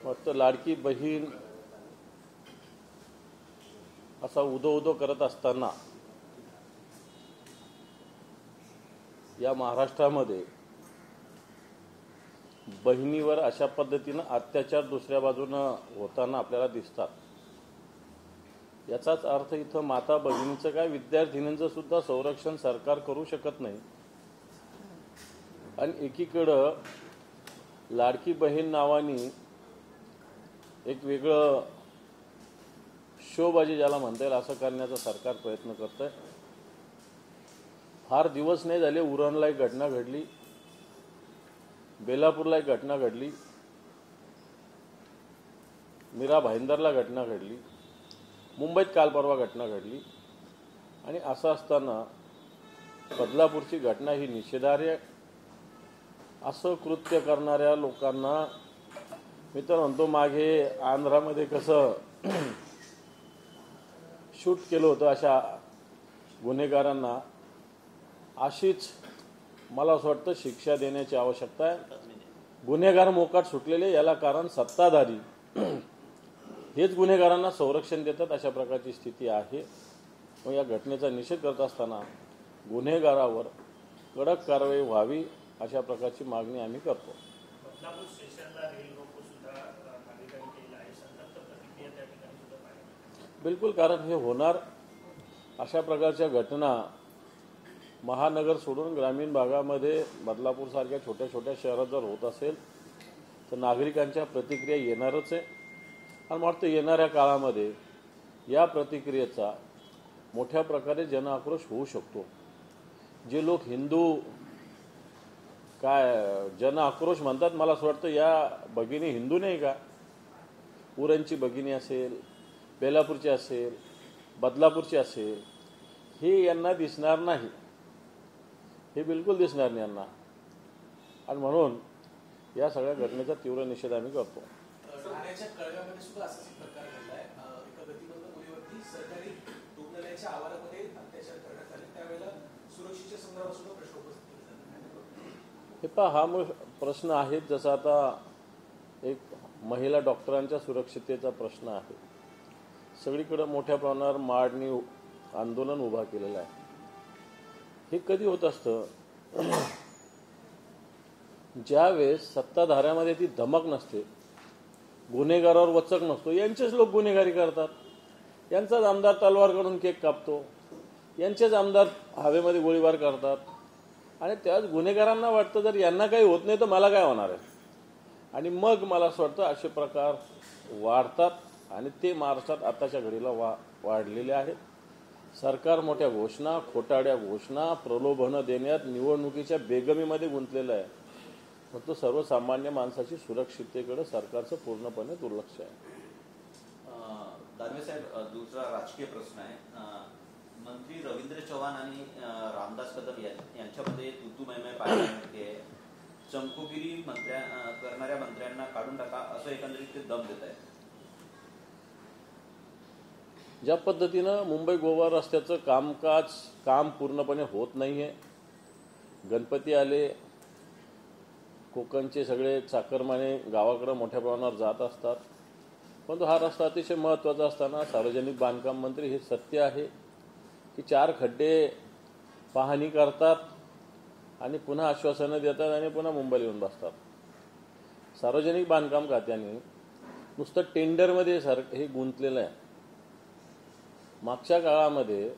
फक्त लाडकी बहीण असा उदो उदो करत असताना या महाराष्ट्रामध्ये बहिणीवर अशा पद्धतीनं अत्याचार दुसऱ्या बाजूनं होताना आपल्याला दिसतात। याचाच अर्थ इथं माता भगिनीचं काय विद्यार्थिनींचं सुद्धा संरक्षण सरकार करू शकत नाही। आणि एकीकडं लाडकी बहीण नावानी एक वेगळं शोबाजी ज्याला म्हणता येईल असं करण्याचा सरकार प्रयत्न करतंय। फार दिवस नाही झाले उरणला एक घटना घडली, बेलापूरला एक घटना घडली, मीरा भाईंदरला घटना घडली, मुंबईत काल परवा घटना घडली। आणि असं असताना बदलापूरची घटना ही निषेधार्ह असं कृत्य करणाऱ्या लोकांना मी तर म्हणतो मागे आंध्रामध्ये कसं शूट केलं होतं अशा गुन्हेगारांना अशीच मला असं वाटतं शिक्षा देण्याची आवश्यकता आहे। गुन्हेगार मोकाट सुटलेले याला कारण सत्ताधारी हेच गुन्हेगारांना संरक्षण देतात अशा प्रकारची स्थिती आहे। मग या घटनेचा निषेध करत असताना गुन्हेगारावर कडक कारवाई व्हावी अशा प्रकारची मागणी आम्ही करतो। बिलकुल, कारण हे होणार अशा प्रकारच्या घटना महानगर सोडून ग्रामीण भागामध्ये बदलापूरसारख्या छोट्या छोट्या शहरात जर होत असेल तर नागरिकांच्या प्रतिक्रिया येणारच आहे। आणि मला वाटतं येणाऱ्या काळामध्ये या प्रतिक्रियेचा मोठ्या प्रकारे जनआक्रोश होऊ शकतो। जे लोक हिंदू काय जनआक्रोश म्हणतात, मला असं वाटतं या भगिनी हिंदू नाही का? उरणची भगिनी असेल, बेलापूरची असेल, बदलापूरची असेल, हे यांना दिसणार नाही, हे बिलकुल दिसणार नाही यांना। आणि म्हणून या सगळ्या घटनेचा तीव्र निषेध आम्ही करतो। ठाण्याच्या कळव्यामध्ये सुद्धा असाच एक प्रकार घडलाय। एका गतिमंद मुलीवरती सरकारी रुग्णालयाच्या आवारामध्ये अत्याचार करण्यात आले, त्यावेळेला सुरक्षेच्या संदर्भात सुद्धा प्रश्न उपस्थित केले जातात। हे पहा, हा प्रश्न आहे जसा आता एक महिला डॉक्टरांच्या सुरक्षिततेचा प्रश्न आहे। सगळीकडे मोठ्या प्रमाणावर मागणी आंदोलन उभा केलेलं आहे। हे कधी होत असतं ज्यावेळेस सत्ताधाऱ्यामध्ये ती धमक नसते, गुन्हेगारावर वचक नसतो, यांचेच लोक गुन्हेगारी करतात, यांचाच आमदार तलवार काढून केक कापतो, यांचेच आमदार हवेमध्ये गोळीबार करतात। आणि त्याच गुन्हेगारांना वाटतं जर यांना काही होत नाही तर मला काय होणार आहे। आणि मग मला असं वाटतं असे प्रकार वाढतात आणि ते महाराष्ट्रात आताच्या घडीला वाढलेले आहेत। सरकार मोठ्या घोषणा, खोटाड्या घोषणा, प्रलोभनं देण्यात, निवडणुकीच्या बेगमीमध्ये गुंतलेलं आहे, फक्त सर्वसामान्य माणसाची सुरक्षिततेकडे सरकारचं पूर्णपणे दुर्लक्ष आहे। दानवे साहेब, दुसरा राजकीय प्रश्न आहे। मंत्री रवींद्र चव्हाण आणि रामदास कदम यांच्यामध्ये तूतूमयमय पाहायला मिळते। चमकोगिरी करणाऱ्या मंत्र्यांना काढून टाका असं एकंदरीत ते दम देत आहेत। ज्या पद्धतीनं मुंबई गोवा रस्त्याचं काम पूर्णपणे होत नाही आहे, गणपती आले, कोकणचे सगळे चाकरमाने गावाकडे मोठ्या प्रमाणावर जात असतात, परंतु हा रस्ता अतिशय महत्त्वाचा असताना सार्वजनिक बांधकाम मंत्री हे सत्य आहे की 4 खड्डे पाहणी करतात आणि पुन्हा आश्वासनं देतात आणि पुन्हा मुंबईला येऊन बसतात। सार्वजनिक बांधकाम खात्याने नुसतं टेंडरमध्ये हे गुंतलेलं आहे। मागच्या काळामध्ये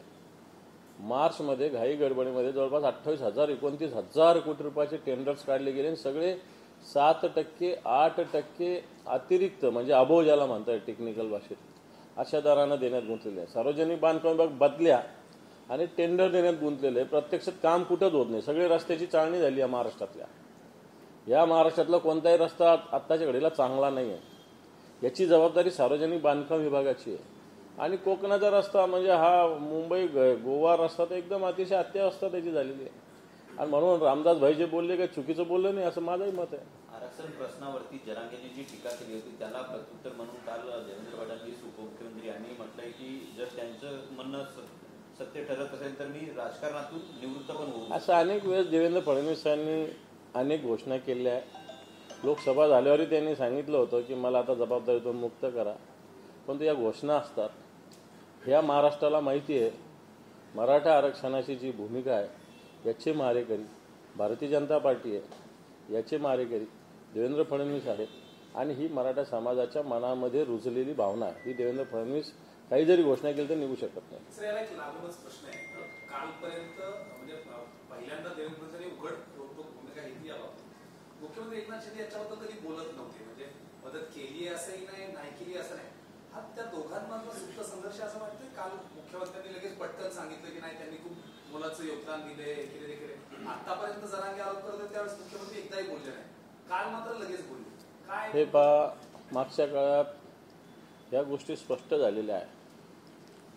मार्चमध्ये घाई गडबडीमध्ये जवळपास 28,000-29,000 कोटी रुपयाचे टेंडर्स काढले गेले आणि सगळे 7%, 8% अतिरिक्त म्हणजे अबोव ज्याला म्हणतात टेक्निकल भाषेत अशा दरानं देण्यात गुंतलेले आहे। सार्वजनिक बांधकाम विभाग बदल्या आणि टेंडर देण्यात गुंतलेले आहे, प्रत्यक्षात काम कुठंच होत नाही। सगळे रस्त्याची चाळणी झाली आहे महाराष्ट्रातल्या। या महाराष्ट्रातला कोणताही रस्ता आत्ताच्या घडीला चांगला नाही आहे, याची जबाबदारी सार्वजनिक बांधकाम विभागाची आहे। आणि कोकणाचा रस्ता म्हणजे हा मुंबई गोवा रस्ता तर एकदम अतिशय अत्यावस्था त्याची झालेली आहे। आणि म्हणून रामदास भाई जे बोलले काही चुकीचं बोललं नाही असं माझंही मत आहे। आरक्षण प्रश्नावरती जरांगेंनी जी टीका केली होती त्याला प्रत्युत्तर म्हणून काल देवेंद्र फडणवीस उपमुख्यमंत्री यांनी म्हटलंय की जर त्यांचं म्हणणं सत्य ठरत असेल तर मी राजकारणातून निवृत्त पण होऊ। असं अनेक वेळेस देवेंद्र फडणवीस यांनी अनेक घोषणा केल्या आहे, लोकसभा झाल्यावरही त्यांनी सांगितलं होतं की मला आता जबाबदारीतून मुक्त करा, परंतु या घोषणा असतात. ह्या महाराष्ट्राला माहिती आहे मराठा आरक्षणाची जी भूमिका आहे याचे मारेकरी भारतीय जनता पार्टी आहे, याचे मारेकरी देवेंद्र फडणवीस आहेत. आणि ही मराठा समाजाच्या मनामध्ये रुजलेली भावना आहे. ही देवेंद्र फडणवीस काही जरी घोषणा केली तर निघू शकत नाही. सर, याला एक लागूनच प्रश्न आहे. कालपर्यंत म्हणजे पहिल्यांदा देवेंद्र फडणवीस उघड रोखोक भूमिका घेतली याबाबत मुख्यमंत्री एकनाथ शिंदे याच्याबद्दल कधी बोलत नव्हते. म्हणजे मदत केली आहे असंही नाही केली असं नाही. हा त्या दोघांमधला सुप्त संघर्ष असं वाटतं. काल मुख्यमंत्र्यांनी लगेच पटकन सांगितलं की नाही त्यांनी खूप मोलाचं योगदान दिले, केले. आतापर्यंत जरांगे आरोप करत होते त्यावेळेस मुख्यमंत्री एकदाही बोलले नाही. काल मात्र लगेच बोलले. काय हे मागच्या काळात या गोष्टी स्पष्ट झालेल्या आहे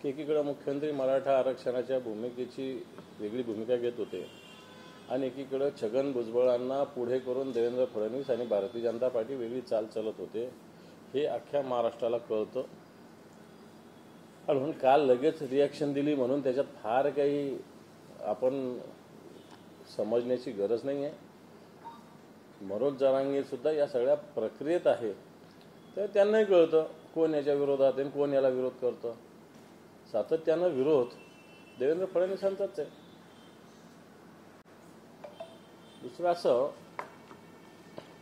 की एकीकडे मुख्यमंत्री मराठा आरक्षणाच्या भूमिकेची वेगळी भूमिका घेत होते आणि एकीकडे छगन भुजबळांना पुढे करून देवेंद्र फडणवीस आणि भारतीय जनता पार्टी वेगळी चाल चालत होते. हे अख्ख्या महाराष्ट्राला कळतं. आणि म्हणून काल लगेच रिॲक्शन दिली म्हणून त्याच्यात फार काही आपण समजण्याची गरज नाही आहे. मनोज जरांगे सुद्धा या सगळ्या प्रक्रियेत आहे, तर त्यांनाही कळतं कोण याच्या विरोधात आहे, कोण याला विरोध करतं. सातत्यानं विरोध देवेंद्र फडणवीसांचाच आहे. दुसरं असं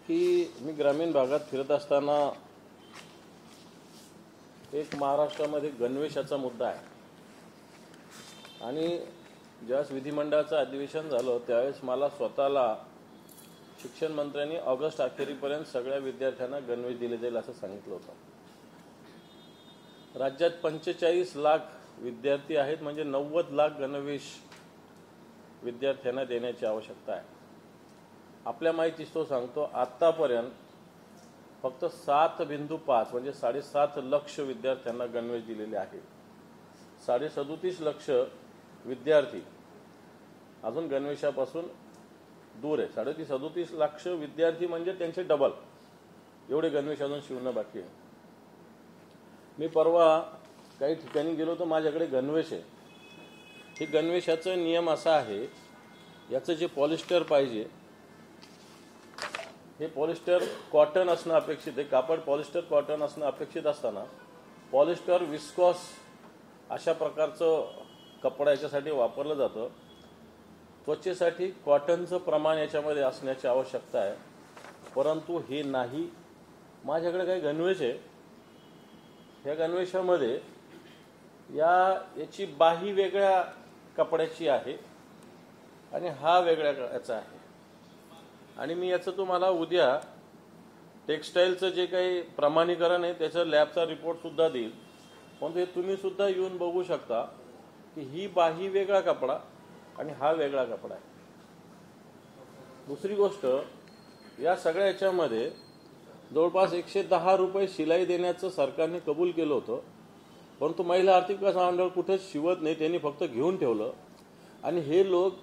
की मी ग्रामीण भागात फिरत असताना एक महाराष्ट्रामध्ये गणवेशाचा मुद्दा आहे आणि ज्यावेळेस विधिमंडळाचं अधिवेशन झालं त्यावेळेस मला स्वतःला शिक्षण मंत्र्यांनी ऑगस्ट अखेरीपर्यंत सगळ्या विद्यार्थ्यांना गणवेश दिले जाईल असं सांगितलं होतं. राज्यात 45 लाख विद्यार्थी आहेत, म्हणजे 90 लाख गणवेश विद्यार्थ्यांना देण्याची आवश्यकता आहे. आपल्या माहितीच तो सांगतो आत्तापर्यंत फक्त 7.5 म्हणजे 7.5 लक्ष विद्यार्थ्यांना गणवेश दिलेले आहेत. 37.5 लक्ष विद्यार्थी अजून गणवेशापासून दूर आहे. 37 लक्ष विद्यार्थी म्हणजे त्यांचे डबल एवढे गणवेश अजून शिवणं बाकी आहे. मी परवा काही ठिकाणी गेलो तर माझ्याकडे गणवेश आहे. हे गणवेशाचा नियम असा आहे, याचं जे पॉलिस्टर पाहिजे हे पॉलिस्टर कॉटन असणं अपेक्षित आहे. कापड पॉलिस्टर कॉटन असणं अपेक्षित असताना पॉलिस्टर विस्कॉस अशा प्रकारचं कपडा याच्यासाठी वापरलं जातं. त्वचेसाठी कॉटनचं प्रमाण याच्यामध्ये असण्याची आवश्यकता आहे, परंतु हे नाही. माझ्याकडे काही गणवेश आहे. ह्या गणवेशामध्ये याची बाही वेगळ्या कपड्याची आहे आणि हा वेगळ्या याचा आहे. आणि मी याचं तुम्हाला उद्या टेक्स्टाईलचं जे काही प्रमाणीकरण आहे त्याचं लॅबचा रिपोर्टसुद्धा देईल. परंतु हे तुम्ही सुद्धा येऊन बघू शकता की ही बाही वेगळा कपडा आणि हा वेगळा कपडा आहे. दुसरी गोष्ट, या सगळ्या याच्यामध्ये जवळपास 110 रुपये शिलाई देण्याचं सरकारने कबूल केलं होतं, परंतु महिला आर्थिक विकास महामंडळ कुठेच शिवत नाही, त्यांनी फक्त घेऊन ठेवलं. आणि हे लोक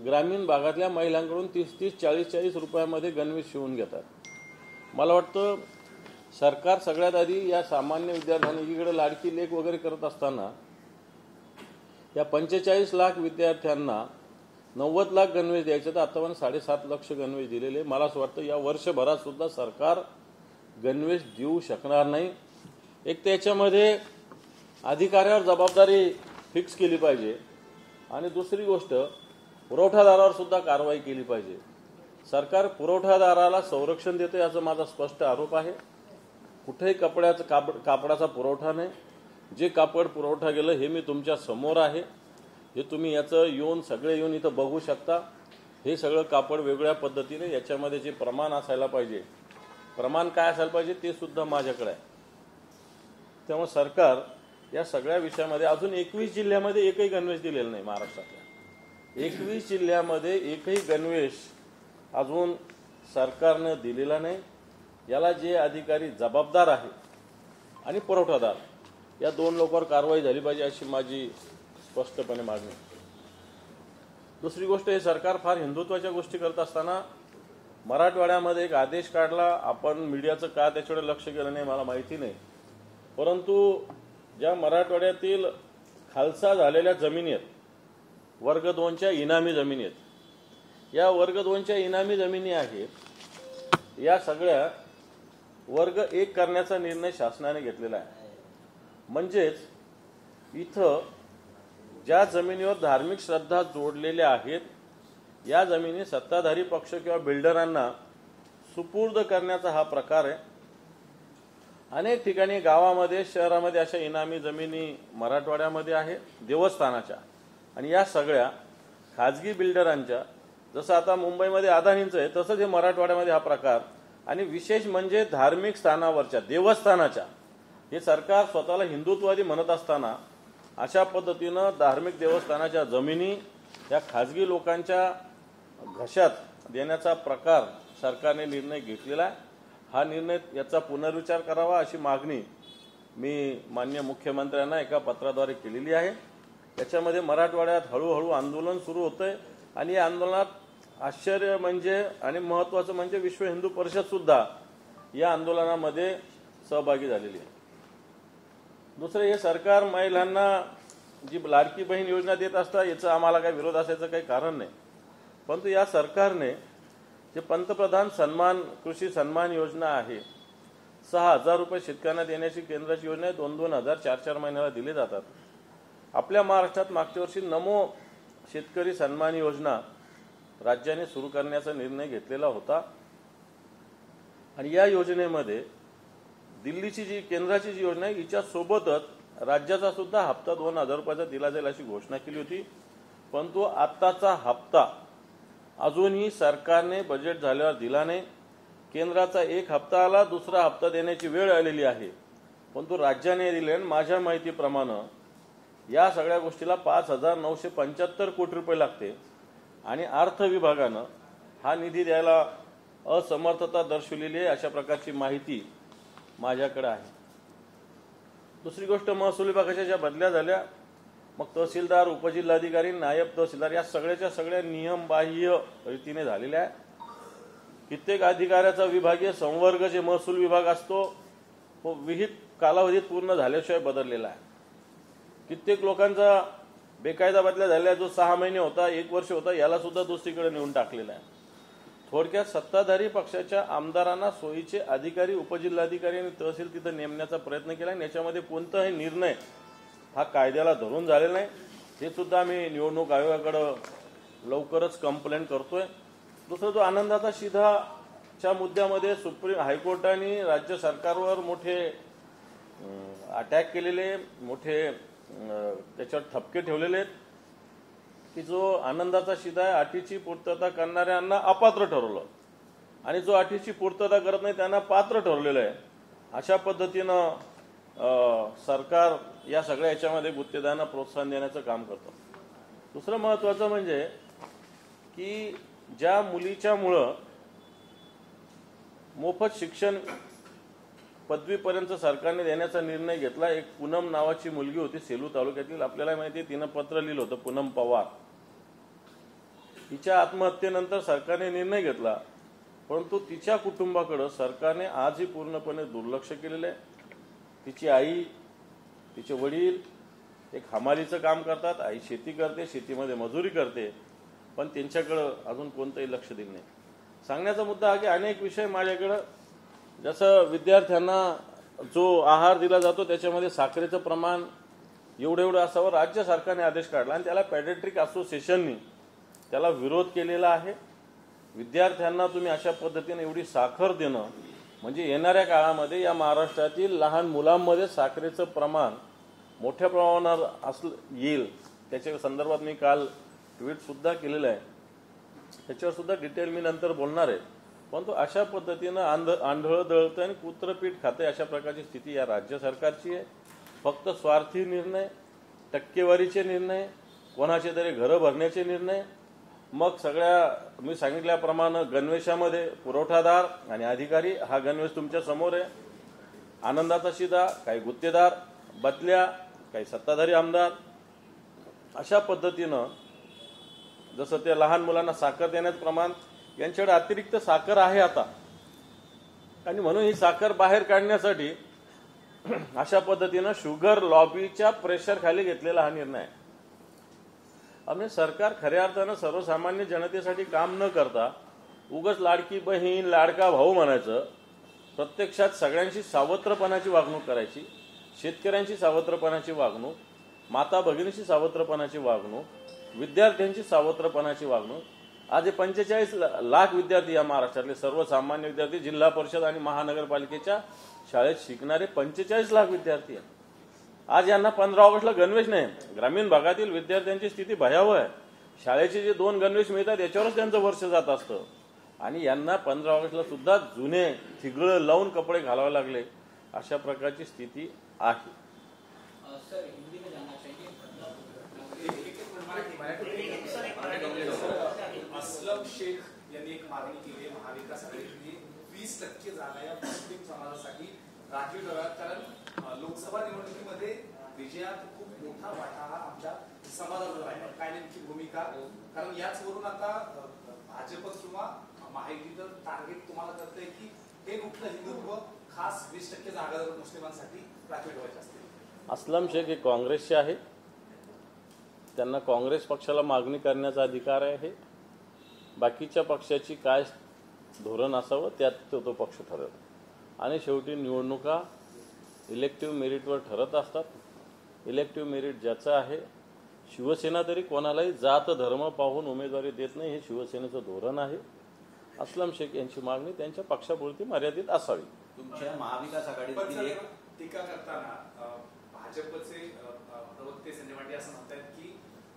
ग्रामीण भागातल्या महिलांकडून 30-30, 40-40 रुपयामध्ये गणवेश शिवून घेतात. मला वाटतं सरकार सगळ्यात आधी या सामान्य विद्यार्थ्यांनी एकीकडे लाडकी लेख वगैरे करत असताना या 45 लाख विद्यार्थ्यांना 90 लाख गणवेश द्यायचे, तर आतापर्यंत 7.5 लक्ष गणवेश दिलेले. मला असं वाटतं या वर्षभरात सुद्धा सरकार गणवेश देऊ शकणार नाही. एक त्याच्यामध्ये अधिकाऱ्यावर जबाबदारी फिक्स केली पाहिजे आणि दुसरी गोष्ट पुरवठादारावर सुद्धा कारवाई केली पाहिजे. सरकार पुरवठादाराला संरक्षण देतं याचा माझा स्पष्ट आरोप आहे. कुठेही कापडाचा पुरवठा नाही. जे कापड पुरवठा गेलं हे मी तुमच्या समोर आहे. हे तुम्ही याचं सगळे येऊन इथं बघू शकता. हे सगळं कापड वेगळ्या पद्धतीने याच्यामध्ये जे प्रमाण असायला पाहिजे, प्रमाण काय असायला पाहिजे ते सुद्धा माझ्याकडे आहे. त्यामुळे सरकार या सगळ्या विषयामध्ये अजून 21 जिल्ह्यामध्ये एकही गणवेश दिलेला नाही. महाराष्ट्रातल्या 21 जिल्ह्यामध्ये एकही गणवेश अजून सरकारनं दिलेला नाही. याला जे अधिकारी जबाबदार आहे आणि पुरवठादार या दोन लोकांवर कारवाई झाली पाहिजे अशी माझी स्पष्टपणे मागणी. दुसरी गोष्ट, हे सरकार फार हिंदुत्वाच्या गोष्टी करत असताना मराठवाड्यामध्ये एक आदेश काढला. आपण मीडियाचं का त्याच्याकडे लक्ष केलं नाही मला माहिती नाही, परंतु ज्या मराठवाड्यातील खालसा झालेल्या जमिनी आहेत, वर्ग 2च्या इनामी जमिनी आहेत, या वर्ग 2च्या इनामी जमिनी आहेत, या सगळ्या वर्ग एक करण्याचा निर्णय शासनाने घेतलेला आहे. म्हणजेच इथं ज्या जमिनीवर धार्मिक श्रद्धा जोडलेल्या आहेत या जमिनी सत्ताधारी पक्ष किंवा बिल्डरांना सुपूर्द करण्याचा हा प्रकार आहे. अनेक ठिकाणी गावामध्ये शहरामध्ये अशा इनामी जमिनी मराठवाड्यामध्ये आहे देवस्थानाच्या, आणि या सगळ्या खाजगी बिल्डरांच्या, जसं आता मुंबईमध्ये अदानींचं आहे तसंच हे मराठवाड्यामध्ये हा प्रकार, आणि विशेष म्हणजे धार्मिक स्थानावरच्या देवस्थानाच्या. हे सरकार स्वतःला हिंदुत्ववादी म्हणत असताना अशा पद्धतीनं धार्मिक देवस्थानाच्या जमिनी या खाजगी लोकांच्या घशात देण्याचा प्रकार सरकारने निर्णय घेतलेला आहे. हा निर्णय याचा पुनर्विचार करावा अशी मागणी मी माननीय मुख्यमंत्र्यांना एका पत्राद्वारे केलेली आहे. त्याच्यामध्ये मराठवाड्यात हळूहळू आंदोलन सुरू होतंय, आणि या आंदोलनात आश्चर्य म्हणजे आणि महत्त्वाचं म्हणजे विश्व हिंदू परिषद सुद्धा या आंदोलनामध्ये सहभागी झालेली आहे. दुसरं, हे सरकार महिलांना जी लाडकी बहीण योजना देत असता याचा आम्हाला काही विरोध असायचं काही कारण नाही, परंतु या सरकारने जे पंतप्रधान सन्मान कृषी सन्मान योजना आहे, 6,000 रुपये शेतकऱ्यांना देण्याची केंद्राची योजना आहे, 2,000 4 महिन्याला दिले जातात. आपल्या महाराष्ट्रात मागच्या वर्षी नमो शेतकरी सन्मान योजना राज्याने सुरू करण्याचा निर्णय घेतलेला होता, आणि या योजनेमध्ये दिल्लीची जी केंद्राची जी योजना आहे हिच्या सोबतच राज्याचा सुद्धा हप्ता 2,000 रुपयाचा दिला जाईल अशी घोषणा केली होती. परंतु आत्ताचा हप्ता अजूनही सरकारने बजेट झाल्यावर दिला नाही. केंद्राचा एक हप्ता आला, दुसरा हप्ता देण्याची वेळ आलेली आहे, परंतु राज्याने दिले. माझ्या माहितीप्रमाणे या सगळ्या गोष्टीला 5,975 कोटी रुपये लागते, आणि अर्थ विभागानं हा निधी द्यायला असमर्थता दर्शवलेली आहे अशा प्रकारची माहिती माझ्याकडे आहे. दुसरी गोष्ट, महसूल विभागाच्या ज्या बदल्या झाल्या, मग तहसीलदार, उपजिल्हाधिकारी, नायब तहसीलदार या सगळ्याच्या सगळ्या नियमबाह्य रीतीने झालेल्या आहे. कित्येक अधिकाऱ्याचा विभागीय संवर्ग जे महसूल विभाग असतो तो विहित कालावधीत पूर्ण झाल्याशिवाय बदललेला आहे. कित्येक लोकांचा बेकायदा बदल्या झालेला, जो 6 महिने होता, 1 वर्ष होता, याला सुद्धा दुसरीकडे नेऊन टाकलेला आहे. थोडक्यात सत्ताधारी पक्षाच्या आमदारांना सोयीचे अधिकारी, उपजिल्हाधिकारी आणि तहसील तिथं नेमण्याचा प्रयत्न केला, आणि याच्यामध्ये कोणताही निर्णय हा कायद्याला धरून झालेला नाही. हे सुद्धा आम्ही निवडणूक आयोगाकडे लवकरच कंप्लेंट करतोय. दुसरा, जो आनंदाचा शिधाच्या मुद्द्यामध्ये सुप्रीम हायकोर्टाने राज्य सरकारवर मोठे अटॅक केलेले, मोठे त्याच्यावर ठपके ठेवलेले आहेत की जो आनंदाचा शिधा आहे अटीची पूर्तता करणाऱ्यांना अपात्र ठरवलं, आणि जो अटीची पूर्तता करत नाही त्यांना पात्र ठरवलेलं आहे. अशा पद्धतीनं सरकार या सगळ्या याच्यामध्ये गुत्तेदारांना प्रोत्साहन देण्याचं काम करतं. दुसरं महत्त्वाचं म्हणजे की ज्या मुलीच्यामुळं मोफत शिक्षण पदवीपर्यंत सरकारने देण्याचा निर्णय घेतला. एक पूनम नावाची मुलगी होती सेलू तालुक्यातील, आपल्याला माहिती आहे, तिनं पत्र लिहिलं होतं, पूनम पवार. तिच्या आत्महत्येनंतर सरकारने निर्णय घेतला, परंतु तिच्या कुटुंबाकडे सरकारने आजही पूर्णपणे दुर्लक्ष केलेलं आहे. तिची आई, तिचे वडील एक हमालीचं काम करतात, आई शेती करते, शेतीमध्ये मजुरी करते, पण त्यांच्याकडं अजून कोणतंही लक्ष दिलं नाही. सांगण्याचा मुद्दा हा की अनेक विषय माझ्याकडं, जसं विद्यार्थ्यांना जो आहार दिला जातो त्याच्यामध्ये साखरेचं प्रमाण एवढं असावं, राज्य सरकारने आदेश काढला, आणि त्याला पॅडियाट्रिक असोसिएशननी त्याला विरोध केलेला आहे. विद्यार्थ्यांना तुम्ही अशा पद्धतीने एवढी साखर देणं म्हणजे येणाऱ्या काळामध्ये या महाराष्ट्रातील लहान मुलांमध्ये साखरेचं प्रमाण मोठ्या प्रमाणावर येईल. त्याच्या संदर्भात मी काल ट्विट सुद्धा केलेलं आहे, त्याच्यावर सुद्धा डिटेल मी नंतर बोलणार आहे. परंतु अशा पद्धतीनं आंधळं दळतं आणि कुत्रपीठ खाते अशा प्रकारची स्थिती या राज्य सरकारची आहे. फक्त स्वार्थी निर्णय, टक्केवारीचे निर्णय, कोणाचे तरी घरं भरण्याचे निर्णय, मग सगळ्या मी सांगितल्याप्रमाणे गणवेशामध्ये पुरवठादार आणि अधिकारी, हा गणवेश तुमच्या समोर आहे, आनंदाचा शिधा, काही गुत्तेदार, बदल्या, काही सत्ताधारी आमदार, अशा पद्धतीनं जसं ते लहान मुलांना साखर देण्याचं प्रमाण, यांच्याकडे अतिरिक्त साखर आहे आता, आणि म्हणून ही साखर बाहेर काढण्यासाठी अशा पद्धतीनं शुगर लॉबीच्या प्रेशर खाली घेतलेला हा निर्णय आहे. आम्ही सरकार खऱ्या अर्थानं सर्वसामान्य जनतेसाठी काम न करता उगाच लाडकी बहीण लाडका भाऊ म्हणायचं, प्रत्यक्षात सगळ्यांशी सावत्रपणाची वागणूक करायची, शेतकऱ्यांची सावत्रपणाची वागणूक, माता भगिनीची सावत्रपणाची वागणूक, विद्यार्थ्यांची सावत्रपणाची वागणूक. आज हे 45 लाख विद्यार्थी या महाराष्ट्रातले सर्वसामान्य विद्यार्थी, जिल्हा परिषद आणि महानगरपालिकेच्या शाळेत शिकणारे 45 लाख विद्यार्थी आहेत. आज यांना 15 ऑगस्टला गणवेश नाही. ग्रामीण भागातील विद्यार्थ्यांची स्थिती भयावह आहे. शाळेचे जे 2 गणवेश मिळतात याच्यावरच त्यांचं वर्ष जात असतं आणि यांना 15 ऑगस्टला सुद्धा जुने थिगळं लावून कपडे घालावे लागले. अशा प्रकारची स्थिती आहे. सर हिंदी में जानना चाहिए असलम शेख यांनी एक मागणी केली आहे महाविकास आघाडीने 20% जागा या मुस्लिम समाजासाठी राखीव ठेवाव्यात, कारण लोकसभा निवडणुकीमध्ये विजयात खूप मोठा वाटा हा आमच्या समाजाचा आहे. काय नेमकी भूमिका, कारण याचवरून आता भाजप किंवा महायुतीचं टार्गेट तुम्हाला कळतंय की हे कुठलं हिंदुत्व खास 20% जागा मुस्लिमांसाठी राखीव ठेवायच्या असतील. असलम शेख हे काँग्रेसचे आहे. त्यांना काँग्रेस पक्षाला मागणी करण्याचा अधिकार आहे. बाकीच्या पक्षाची काय धोरण असावं त्यात तो पक्ष ठरवतो आणि शेवटी निवडणुका इलेक्टिव्ह मेरिटवर ठरत असतात. इलेक्टिव्ह मेरिट ज्याचं आहे, शिवसेना तरी कोणालाही जात धर्म पाहून उमेदवारी देत नाही, हे शिवसेनेचं धोरण आहे. असलम शेख यांची मागणी त्यांच्या पक्षापुरती मर्यादित असावी. तुमच्या महाविकास आघाडीतील एक टीका करताना भाजपचे प्रवक्ते संजय मांडे असं म्हणतात की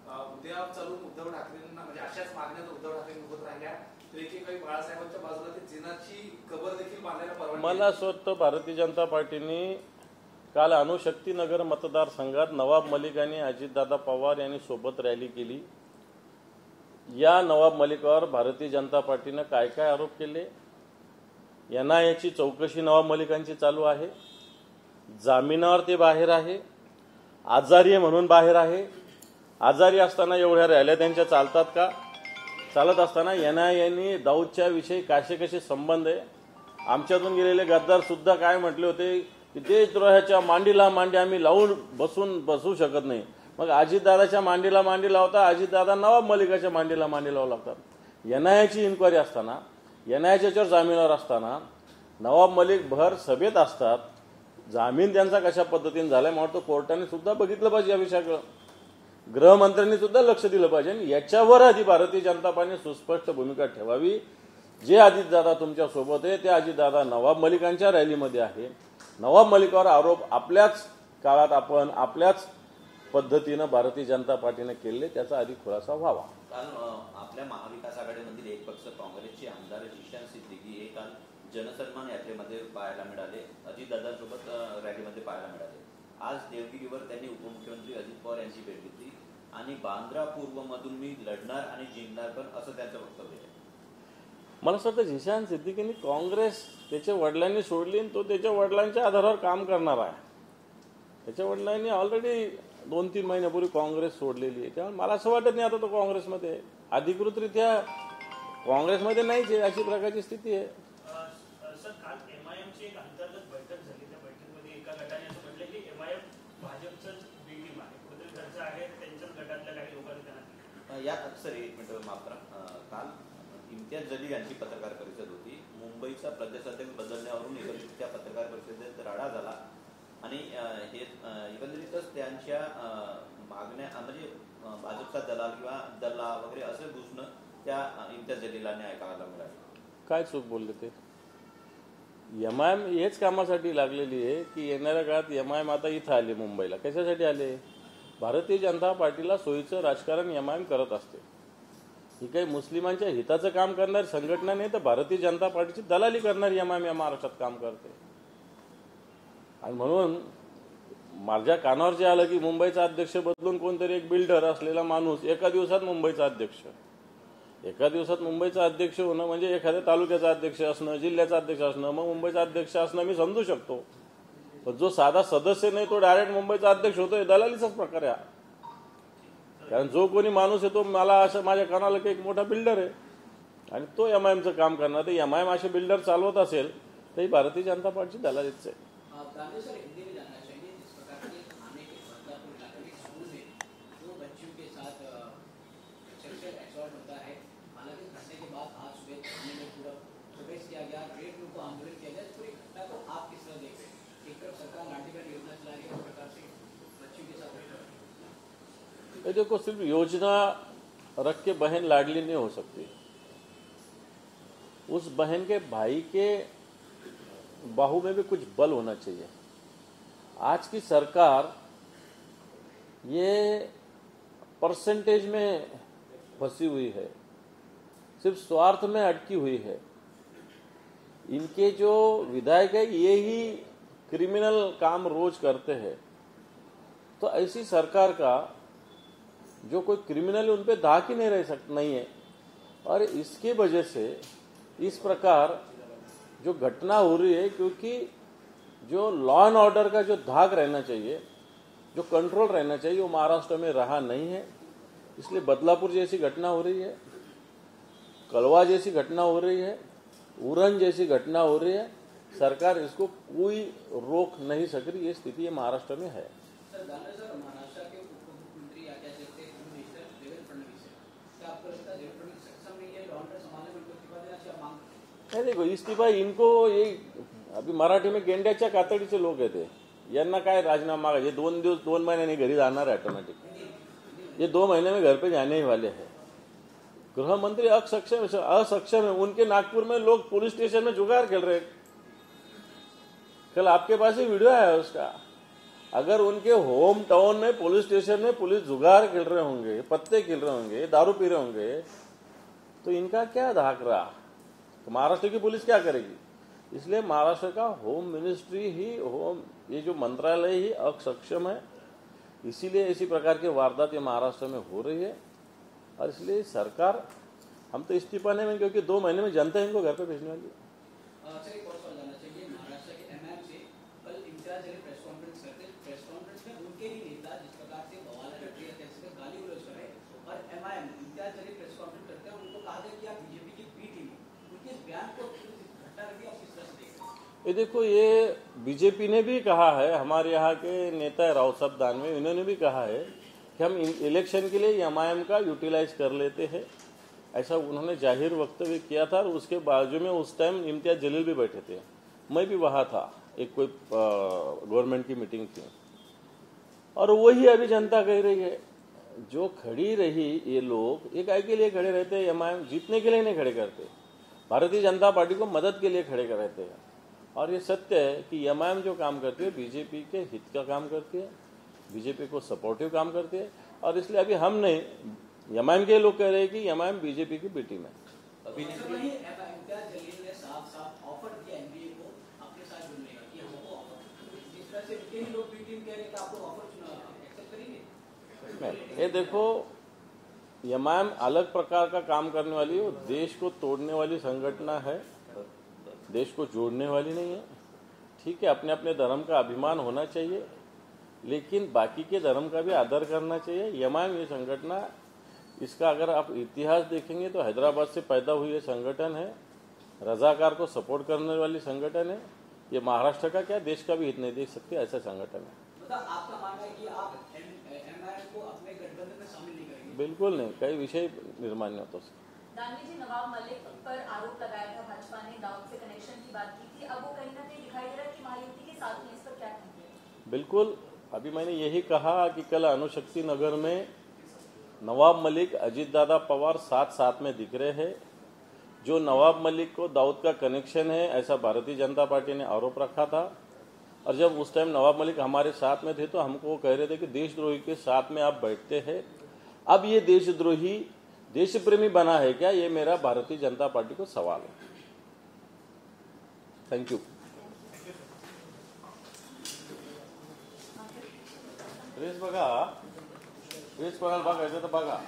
उद्या चालून उद्धव ठाकरेंना, म्हणजे अशाच मागण्या जर उद्धव ठाकरे उभत राहिल्या तर एकेकाळी बाळासाहेबांच्या बाजूला ते जिनाची कबर देखील बांधायला परवानगी. मला असं वाटतं भारतीय जनता पार्टीने काल अणुशक्तीनगर मतदारसंघात नवाब मलिक आणि अजितदादा पवार यांनी सोबत रॅली केली. या नवाब मलिकावर भारतीय जनता पार्टीनं काय काय आरोप केले. NIAची चौकशी नवाब मलिकांची चालू आहे. जामिनावर ते बाहेर आहे. आजारी आहे म्हणून बाहेर आहे. आजारी असताना एवढ्या रॅल्या त्यांच्या चालतात का? चालत असताना NIAनी दाऊदच्या विषयी कसे संबंध आहे. आमच्यातून गेलेले गद्दार सुद्धा काय म्हटले होते की देशद्रोहाच्या मांडीला मांडी आम्ही लावून बसू शकत नाही. मग अजितदादाच्या मांडीला मांडी लावता, अजितदादा नवाब मलिकाच्या मांडीला मांडी लावू लागतात. NIAची इन्क्वायरी असताना, NIAच्यावर जामिनावर असताना नवाब मलिक भर सभेत असतात. जामीन त्यांचा कशा पद्धतीने झालाय मला वाटतं कोर्टाने सुद्धा बघितलं पाहिजे. या विषयाकडे गृहमंत्र्यांनी सुद्धा लक्ष दिलं पाहिजे आणि याच्यावर आधी भारतीय जनता पार्टीने सुस्पष्ट भूमिका ठेवावी. जे अजितदादा तुमच्या सोबत आहे ते अजितदादा नवाब मलिकांच्या रॅलीमध्ये आहे. नवाब मलिकावर आरोप आपल्याच काळात आपण आपल्याच पद्धतीनं भारतीय जनता पार्टीने केले, त्याचा आधी खुलासा व्हावा. काल आपल्या महाविकास आघाडीमधील एक पक्ष काँग्रेसचे आमदार जिशान सिद्दीकी हे काल जनसन्मान यात्रेमध्ये पाहायला मिळाले. अजितदादांसोबत रॅलीमध्ये पाहायला मिळाले. आज देवगिरीवर त्यांनी उपमुख्यमंत्री अजित पवार यांची भेट घेतली आणि बांद्रा पूर्वमधून मी लढणार आणि जिंकणार पण असं त्यांचं वक्तव्य आहे. मला असं वाटतं जिशान सिद्दीकींनी काँग्रेस त्याच्या वडिलांनी सोडली आणि तो त्याच्या वडिलांच्या आधारावर काम करणार आहे. त्याच्या वडिलांनी ऑलरेडी 2-3 महिन्यापूर्वी काँग्रेस सोडलेली आहे. त्यामुळे मला असं वाटत नाही आता तो काँग्रेसमध्ये अधिकृतरित्या काँग्रेसमध्ये नाहीच आहे, अशी प्रकारची स्थिती आहे. सर, काल MIMची एक अंतर्गत बैठक झाली. त्या बैठकीमध्ये एका गटाने असं म्हटलं की MIM भाजपचंच बी टीम आहे, कुठेतरी खर्च आहे त्यांच्याच गटातल्या काही लोकांनी त्यांना. यात अक्सर एक मिनिट माफ करा. काल इम्तियाज जलील यांची पत्रकार परिषद होती. मुंबईचा प्रदेशाध्यक्ष बदलण्यावरून एकत्रित त्या पत्रकार परिषदेत राडा झाला आणि हे एकंदरीतच त्यांच्या मागण्या म्हणजे भाजपचा दलाल किंवा दल्ला वगैरे असं घुसणं त्या इम्तियाज जलीलांनी ऐकायला मिळालं. काय चूक बोलले ते? MIM हेच कामासाठी लागलेली आहे की येणाऱ्या काळात MIM आता इथं आले मुंबईला. कशासाठी आले? भारतीय जनता पार्टीला सोयीचं राजकारण MIM करत असते. ही काही मुस्लिमांच्या हिताचं काम करणारी संघटना नाही, तर भारतीय जनता पार्टीची दलाली करणारी MIM या महाराष्ट्रात काम करते. आणि म्हणून माझ्या कानावर जे आलं की मुंबईचा अध्यक्ष बदलून कोणतरी एक बिल्डर असलेला माणूस एका दिवसात मुंबईचा अध्यक्ष. एका दिवसात मुंबईचा अध्यक्ष होणं म्हणजे एखाद्या तालुक्याचा अध्यक्ष असणं, जिल्ह्याचा अध्यक्ष असणं, मग मुंबईचा अध्यक्ष असणं मी समजू शकतो. पण जो साधा सदस्य नाही तो डायरेक्ट मुंबईचा अध्यक्ष होतोय, दलालीचाच प्रकार आहे. कारण जो कोणी माणूस आहे तो मला असं माझ्या कानाला की एक मोठा बिल्डर आहे आणि तो MIMचं काम करणार. तर MIM असे बिल्डर चालवत असेल तर ही भारतीय जनता पार्टीची दलालीच आहे. सर हिंदी में जानना चाहिए, जिस प्रकार के थाने के बदलापुर इलाके के स्कूल में 2 बच्चियों के साथ सेक्सुअल असॉल्ट होता है, हालांकि घटने के बाद आज सुबह थाने में पूरा प्रवेश किया गया, रेड रूप को आंदोलन किया गया, पूरी घटना को आप किस तरह देख रहे हैं? एक तरफ सरकार लाठीबेल्ट योजना चला रही है, उस प्रकार से बच्चों के साथ ये देखो, सिर्फ योजना रख के बहन लाडली नहीं हो सकती। उस बहन के भाई के बाहू में भी कुछ बल होना चाहिए। आज की सरकार ये परसेंटेज में फंसी हुई है, सिर्फ स्वार्थ में अटकी हुई है। इनके जो विधायक है ये ही क्रिमिनल काम रोज करते हैं, तो ऐसी सरकार का जो कोई क्रिमिनल है उन पे धाक ही नहीं नहीं है। और इसके वजह से इस प्रकार जो घटना हो रही है, क्योंकि जो लॉ एंड ऑर्डर का जो धाक रहना चाहिए, जो कंट्रोल रहना चाहिए, वो महाराष्ट्र में रहा नहीं है। इसलिए बदलापुर जैसी घटना हो रही है, कलवा जैसी घटना हो रही है, उरण जैसी घटना हो रही है। सरकार इसको कोई रोक नहीं सक रही। ये स्थिति ये महाराष्ट्र में है। सर, महाराष्ट्र के उप मुख्यमंत्री या क्या कहते हैं मिनिस्टर देवेंद्र फडणवीस है, क्या आपको लगता है देवेंद्र फडणवीस सक्षम नहीं है लॉ एंड ऑर्डर संभालने में? उनको इस्तीफा देना चाहिए, मांग? नाही, देखो, इस्तीफा इनको ये अभी मराठी में गेंड्याच्या कातडीचे लोक येते, यांना काय राजीनामा मागायचे? 2 महिन्याने घरी जाणार है ऑटोमेटिक। ये 2 महीने में घर पे जाने ही वाले हैं। गृह मंत्री असक्षम है। उनके नागपुर में लोग पुलिस स्टेशन में जुगाड़ खेल रहे हैं। कल आपके पास ही वीडियो है उसका। अगर उनके होम टाउन में पुलिस स्टेशन में पुलिस जुगाड़ खेल रहे होंगे, पत्ते खेल रहे होंगे, दारू पी रहे होंगे, तो इनका क्या धाक रहा? तो महाराष्ट्र की पुलिस क्या करेगी? इसलिए महाराष्ट्र का होम मिनिस्ट्री ही ये जो मंत्रालय ही अक्षम है। इसीलिए इसी प्रकार के वारदात ये महाराष्ट्र में हो रही है। और इसलिए सरकार, हम तो इस्तीफा नहीं देंगे, क्योंकि 2 महीने में जनता इनको घर पे भेजने वाली है। सर, एक और सवाल जानना चाहिए। महाराष्ट्र के एमआईएम से कल इम्तियाज जलील प्रेस कॉन्फ्रेंस करते, प्रेस कॉन्फ्रेंस में उनके ही नेता जिस प्रकार से बवाल रख रही है, गाली गलौज कर रहे हैं, और एमआईएम इम्तियाज जलील प्रेस कॉन्फ्रेंस करते हैं, उनको कहा गया कि आप बीजेपी की बी टीम। उनके इस बयान को घटना रखी, आप किस तरह से देख रहे हैं? ये देखो, ये बीजेपी ने भी कहा है, हमारे यहाँ के नेता राव साहब दानवे, इन्होंने भी कहा है कि हम इलेक्शन के लिए एमआईएम का यूटिलाइज कर लेते हैं। ऐसा उन्होंने जाहिर वक्तव्य किया था। और उसके बाजू में उस टाइम इम्तियाज जलील भी बैठे थे, मैं भी वहाँ था। एक कोई गवर्नमेंट की मीटिंग थी, और वही अभी जनता कह रही है। जो खड़ी रही, ये लोग एक आई के लिए खड़े रहते हैं, एमआईएम जीतने के लिए नहीं खड़े करते, भारतीय जनता पार्टी को मदद के लिए खड़े रहते हैं। और ये सत्य है कि एमआईएम जो काम करती है, बीजेपी के हित का काम करती है, बीजेपी को सपोर्टिव काम करती है। और इसलिए अभी हम नहीं, एमआईएम के लोग कह रहे हैं कि एमआईएम बीजेपी की बी टीम है। इम्तियाज जलील ने साफ ऑफर किया एनडीए को अपने साथ जुड़ने का, कि हमको ऑफर, जिस तरह से उनके ही लोग बी टीम कह रहे हैं कि आपको ऑफर एक्सेप्ट करेंगे? ये देखो, एमआईएम अलग प्रकार का काम करने वाली, वो देश को तोड़ने वाली संगठन है, देश को जोड़ने वाली नहीं है। ठीक है, अपने अपने धर्म का अभिमान होना चाहिए, लेकिन बाकी के धर्म का भी आदर करना चाहिए। एमआईएम ये संगठन, इसका अगर आप इतिहास देखेंगे तो हैदराबाद से पैदा हुई ये संगठन है, रजाकार को सपोर्ट करने वाली संगठन है। ये महाराष्ट्र का क्या, देश का भी हित नहीं देख सकते, ऐसा संगठन है। मतलब आपका मानना है कि आप एमआईएम को अपने गठबंधन में शामिल नहीं करेंगे? बिल्कुल नहीं, कई विषय निर्माण नहीं होता। दानवे जी, नवाब मलिक पर आरोप लगाया था भाजपा ने, दाऊद से कनेक्शन की बात की थी। अब वो कहीं ना कहीं दिखाई दे रहा है कि महायुति के साथ में, इस पर क्या कहेंगे? बिल्कुल, अभी मैंने यही कहा कि कल अणुशक्ति नगर में नवाब मलिक, अजीतदादा पवार साथ में दिख रहे हैं। जो नवाब मलिक को दाऊद का कनेक्शन है, ऐसा भारतीय जनता पार्टी ने आरोप रखा था। और जब उस टाइम नवाब मलिक हमारे साथ में थे तो हमको वो कह रहे थे कि देशद्रोही के साथ में आप बैठते हैं। अब ये देशद्रोही देश प्रेमी बना है क्या, ये मेरा भारतीय जनता पार्टी को सवाल है। Thank you. ड्रेस बघा, ड्रेस कोणाला बघायचं तर बघा।